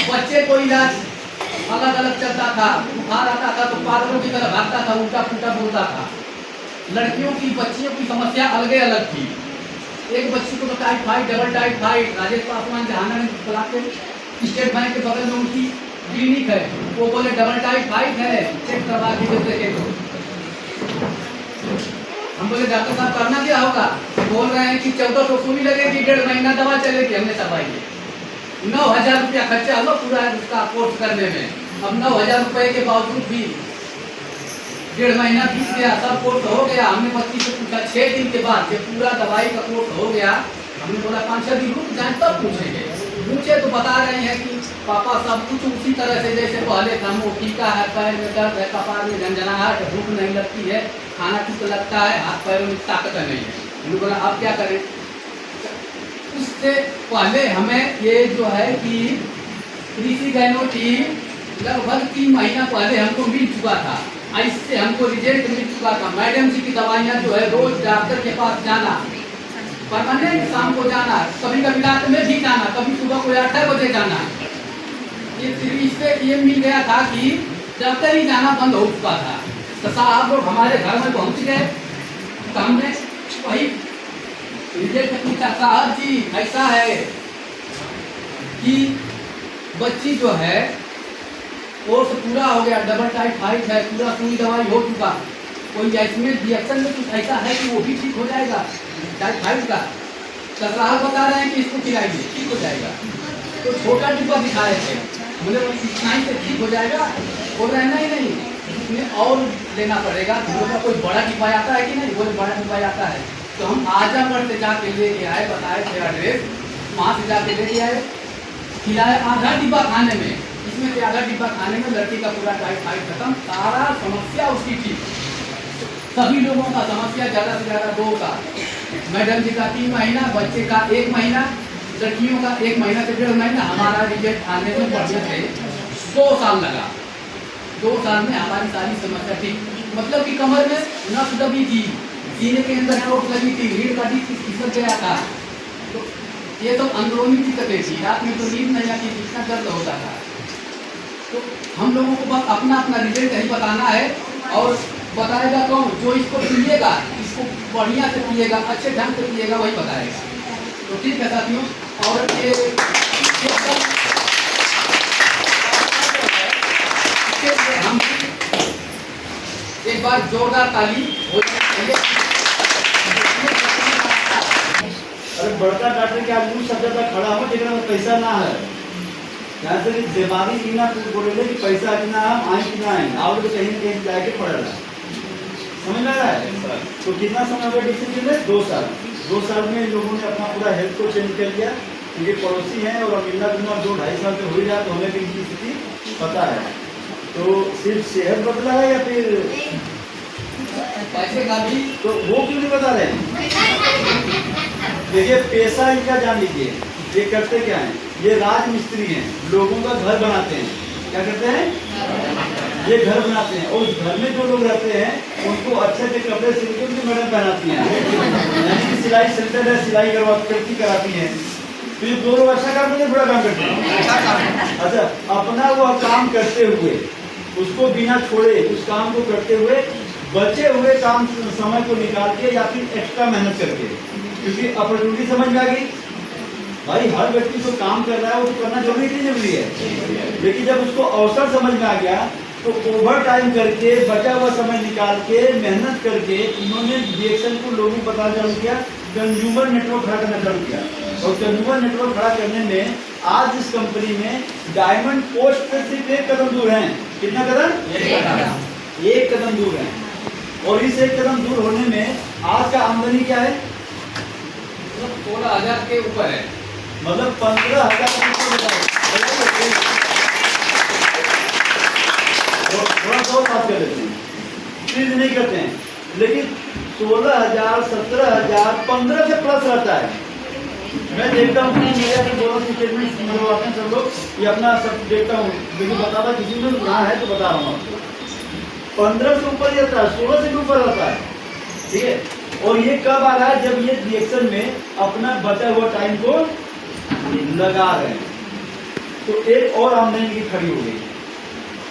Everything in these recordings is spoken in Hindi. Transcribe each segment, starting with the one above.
बच्चे को इलाज अलग अलग चलता था, बुखार आता था तो पागलों की तरह भागता था, उल्टा पुल्टा बोलता था। लड़कियों की बच्चियों की समस्या अलग अलग थी। एक बच्ची को तो typhoid, double typhoid, Rajesh Paswan जहाना ने ब्लॉक के स्टेट बैंक के बगल में उनकी क्लिनिक है, वो बोले डबल टाइफाइड है, चेक करवा के जब देखे तो हम बोले डॉक्टर साहब करना क्या होगा? बोल रहे हैं कि 1400 सुई लगेगी, 1.5 महीना दवा चलेगी। हमने दवाई 9,000 रुपया खर्चा हुआ पूरा उसका कोर्स करने में। अब 9,000 रुपए के बावजूद भी 1.5 महीना बीत गया, सब कोर्स हो गया। हमने बच्ची से पूछा 6 दिन के बाद जब पूरा दवाई का कोर्स हो गया, हमने बोला 5-6 दिन रुक जाए तब पूछेंगे। पूछे तो बता रहे हैं कि पापा सब कुछ उसी तरह से जैसे पहले था, वो टीका है, पैर में दर्द है, कपार में झंझनाहट, भूख नहीं लगती है, खाना ठीक लगता है, हाथ पैरों में ताकत नहीं है। हमने बोला अब क्या करें? उससे पहले हमें ये जो है कि कृषि गैनोटी लगभग 3 महीना पहले हमको मिल चुका था, इससे हमको रिजल्ट मिल चुका था। मैडम जी की दवाइयाँ जो है रोज डॉक्टर के पास जाना, परमानेंट शाम को जाना, कभी कभी रात में भी जाना, कभी सुबह को 8 बजे जाना। इससे ये मिल गया था कि डॉक्टर ही जाना बंद हो चुका था। तो साहब लोग हमारे घर में पहुँच गए तो हमने वही रिजल्ट पूछा, साहब जी ऐसा है कि बच्ची जो है कोर्स पूरा हो गया, डबल टाइफाइड है, पूरा सुई दवाई हो चुका, कोई इसमें रिएक्शन में कुछ ऐसा है कि वो भी ठीक हो जाएगा टाइफाइड का? तो साहब बता रहे हैं कि इसको खिलाइए ठीक हो जाएगा। तो छोटा डिब्बा दिखाए थे, बोले इतना ही से ठीक हो जाएगा? बोल रहे हैं नहीं, इसमें और लेना पड़ेगा। बोला कोई बड़ा डिब्बा आता है कि नहीं? बोले बड़ा डिब्बा आता है। तो हम आजमगढ़ से जाके लेके आए, बताए थे एड्रेस, वहाँ से जाके लेके आए, खिलाए आधा डिब्बा खाने में। इसमें से आधा डिब्बा खाने में लड़की का पूरा टाइफाइड खत्म, सारा समस्या उसकी ठीक। सभी लोगों का समस्या ज़्यादा से ज़्यादा 2 साल, मैडम जी का 3 महीना, बच्चे का 1 महीना, लड़कियों का 1 महीना से 1.5 महीना। हमारा रिजल्ट आने में बढ़िया थे 2 साल लगा। 2 साल में हमारी सारी समस्या ठीक, मतलब कि कमर में नस दबी थी, सीने के अंदर चोट लगी थी, रीढ़ का डिस्क खिसक गया था, तो ये सब अंदरूनी दिक्कतें थी। रात में तो नींद नहीं आती, इतना दर्द होता था। तो हम लोगों को बस अपना अपना रिजल्ट यही बताना है, और बताएगा कौन? जो इसको पिएगा, इसको बढ़िया से पिएगा, अच्छे ढंग से पिएगा, वही बताएगा। तो ठीक है साथियों, और हम एक बार जोरदार ताली हो जाए। अरे बड़का डॉक्टर के आज मुँह शब्द तक खड़ा हो लेकिन पैसा ना है, यहाँ से दिमागी की ना बोले कि पैसा कितना आए कितना आए, आओ तो कहीं कहीं जाके पड़ेगा, समझ में आ रहा है? तो कितना समय हुआ डिसीजन में? 2 साल। 2 साल में लोगों ने अपना पूरा हेल्थ को चेंज कर लिया, क्योंकि पड़ोसी हैं और मिलना जुलना 2-2.5 साल से हो ही रहा, तो हमें भी इनकी स्थिति पता है। तो सिर्फ सेहत बदला है या फिर पैसे का भी? तो वो क्यों नहीं बता रहे हैं? देखिए पेशा इनका जान लीजिए, ये करते क्या है? ये राजमिस्त्री हैं, लोगों का घर बनाते हैं। क्या करते हैं? ये घर बनाते हैं, और उस घर में जो लोग रहते हैं उनको अच्छे अच्छे कपड़े सिल के उनकी मैडम पहनाती हैं, यानी कि सिलाई सेंटर है, सिलाई करती कराती हैं। तो ये 2 लोग अच्छा काम करते हैं, बुरा काम करते हैं? अच्छा, अपना वो काम करते हुए, उसको बिना छोड़े उस काम को करते हुए, बचे हुए काम समय को निकाल के या फिर एक्स्ट्रा मेहनत करके, क्योंकि अपॉर्चुनिटी समझ में आ गई भाई, हर व्यक्ति जो काम कर रहा है वो करना जरूरी है, लेकिन जब उसको अवसर समझ में आ गया तो ओवर टाइम करके, बचा हुआ समय निकाल के, मेहनत करके उन्होंने रिएक्शन को लोगों को बताना चालू किया, कंज्यूमर नेटवर्क खड़ा करना चालू किया। और कंज्यूमर नेटवर्क खड़ा करने में आज इस कंपनी में डायमंड पोस्ट से सिर्फ 1 कदम दूर है। कितना कदम? 1 कदम दूर है। और इस 1 कदम दूर होने में आज का आमदनी क्या है? 16,000 के ऊपर है, मतलब 15,000। थोड़ा सा बात कर लेते हैं, प्लीज नहीं करते हैं, लेकिन 16,000, 17,000, 15 से प्लस रहता है। मैं देखता हूँ मेरे बोनस स्टेटमेंट मंगवाते हैं सब लोग, ये अपना सब देखता हूँ, लेकिन बताता किसी में ना है तो बता रहा हूँ आपको। 15 से ऊपर रहता है, 16 से भी ऊपर रहता है, ठीक है। और ये कब आ रहा है? जब ये रिएक्शन में अपना बचा हुआ टाइम को लगा रहे हैं। तो एक और आमदनी की खड़ी हो गई।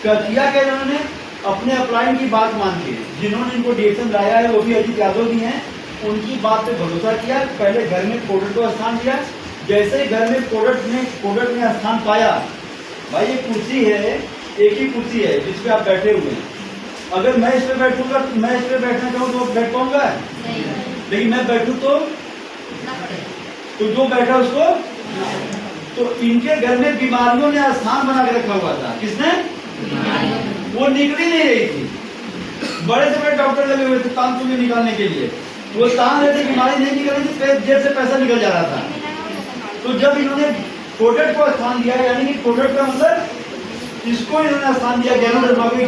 किया क्या इन्होंने? अपने अपलाइन की बात मान के, जिन्होंने इनको डिएक्शन लाया है वो भी अजीत यादव जी हैं, उनकी बात पे भरोसा किया। पहले घर में प्रोडक्ट को स्थान दिया। जैसे ही घर में प्रोडक्ट ने स्थान पाया, भाई ये कुर्सी है, एक ही कुर्सी है जिसपे आप बैठे हुए हैं। अगर मैं इस पे बैठूंगा, मैं इस पे बैठना चाहूँ तो बैठ पाऊंगा, लेकिन मैं बैठूं तो जो बैठा उसको। तो इनके घर में बीमारियों ने स्थान बना के रखा हुआ था। किसने? वो निकली नहीं रही थी। बड़े से बड़े डॉक्टर लगे हुए थे तान तुम्हें निकालने के लिए, वो तान रहे थे, बीमारी नहीं निकल रही थी, जेब से पैसा निकल जा रहा था। तो जब इन्होंने प्रोडक्ट को स्थान दिया, यानी कि प्रोडक्ट का मतलब इसको इन्होंने स्थान दिया,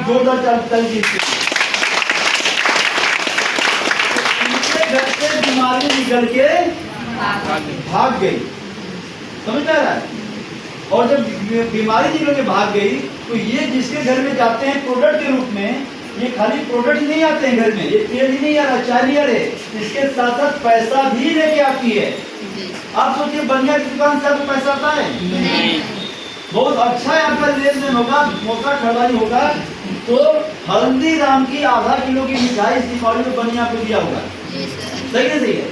जोरदार चल घर से बीमारी निकल के भाग गई। समझ में आ रहा है? और जब बीमारी निकल के भाग गई तो ये जिसके घर में जाते हैं प्रोडक्ट के रूप में, ये खाली प्रोडक्ट ही नहीं आते हैं घर में, ये तेल ही नहीं आ रहा, चाय नहीं आ रहे, इसके साथ साथ पैसा भी लेके आती है। आप सोचिए बनिया की दुकान से आपको पैसा आता है? बहुत अच्छा है आपका लेन देन होगा, मौका खरीदारी होगा। तो हल्दीराम की आधा किलो की मिठाई दीपावली में बनिया को दिया होगा, सही है? सही है,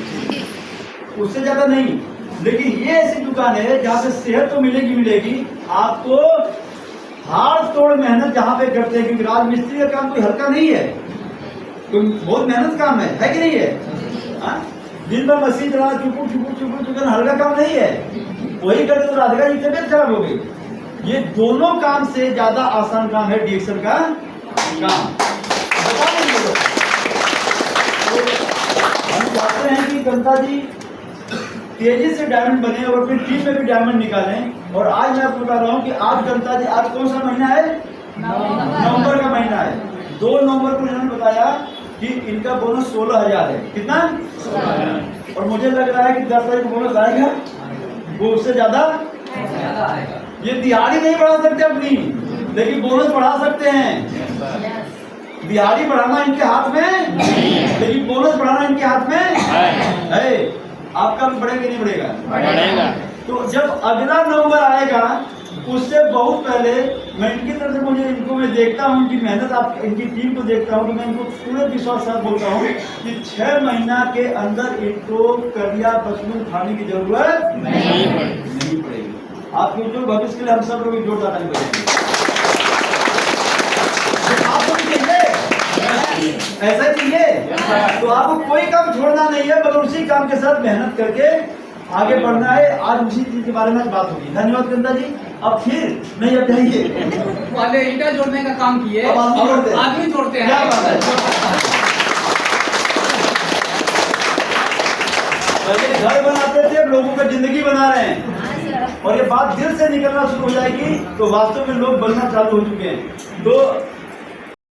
उससे ज्यादा नहीं। लेकिन ये ऐसी दुकान है जहाँ पे सेहत तो मिलेगी आपको, हाथ तोड़ मेहनत जहाँ पे करते हैं, क्योंकि राजमिस्त्री का काम कोई हल्का नहीं है, तो बहुत मेहनत काम है कि नहीं है? दिन भर मशीन चला चुपुर हल्का काम नहीं है। वही करते तो राधिका जी की तबियत खराब हो गई। ये दोनों काम से ज्यादा आसान काम है डिएक्शन का काम। हम चाहते हैं कि गंता जी तेजी से डायमंड बने और फिर टीम में भी डायमंड निकालें। और आज मैं आपको बता रहा हूँ कि आज गंता जी, आज कौन सा महीना है? नवंबर का महीना है। 2 नवंबर को इन्होंने बताया कि इनका बोनस 16,000 है। कितना? 16,000। और मुझे लग रहा है कि 10 तारीख को बोनस आएगा, वो उससे ज्यादा आएगा। ये दिहाड़ी नहीं बढ़ा सकते अपनी, लेकिन बोनस बढ़ा सकते हैं। दिहाड़ी बढ़ाना इनके हाथ में, लेकिन बोनस बढ़ाना इनके हाथ में है। आपका भी बढ़ेगा नहीं बढ़ेगा? बढ़ेगा। तो जब अगला नवंबर आएगा उससे बहुत पहले मैं इनकी तरफ से, मुझे इनको मैं देखता हूँ, इनकी मेहनत, आप इनकी टीम को देखता हूँ, तो मैं इनको पूरे विश्वास साथ बोलता हूँ कि 6 महीना के अंदर इनको करिया बचपन खाने की जरूरत नहीं पड़ेगी। आपके जो भविष्य के लिए हम सब लोग जोर लगाने पड़ेंगे। आपको चाहिए ऐसा चाहिए तो आपको कोई काम छोड़ना नहीं है, मगर उसी काम के साथ मेहनत करके आगे बढ़ना है। आज उसी चीज के बारे में बात होगी। धन्यवाद गंदा जी। अब फिर नहीं, अब जाइए। पहले ईंटा जोड़ने का काम किए, अब आदमी जोड़ते हैं। क्या बात है? पहले घर बनाते थे, लोगों का जिंदगी बना रहे हैं, और ये बात दिल से निकलना शुरू हो जाएगी तो वास्तव में लोग बनना चालू हो चुके हैं। तो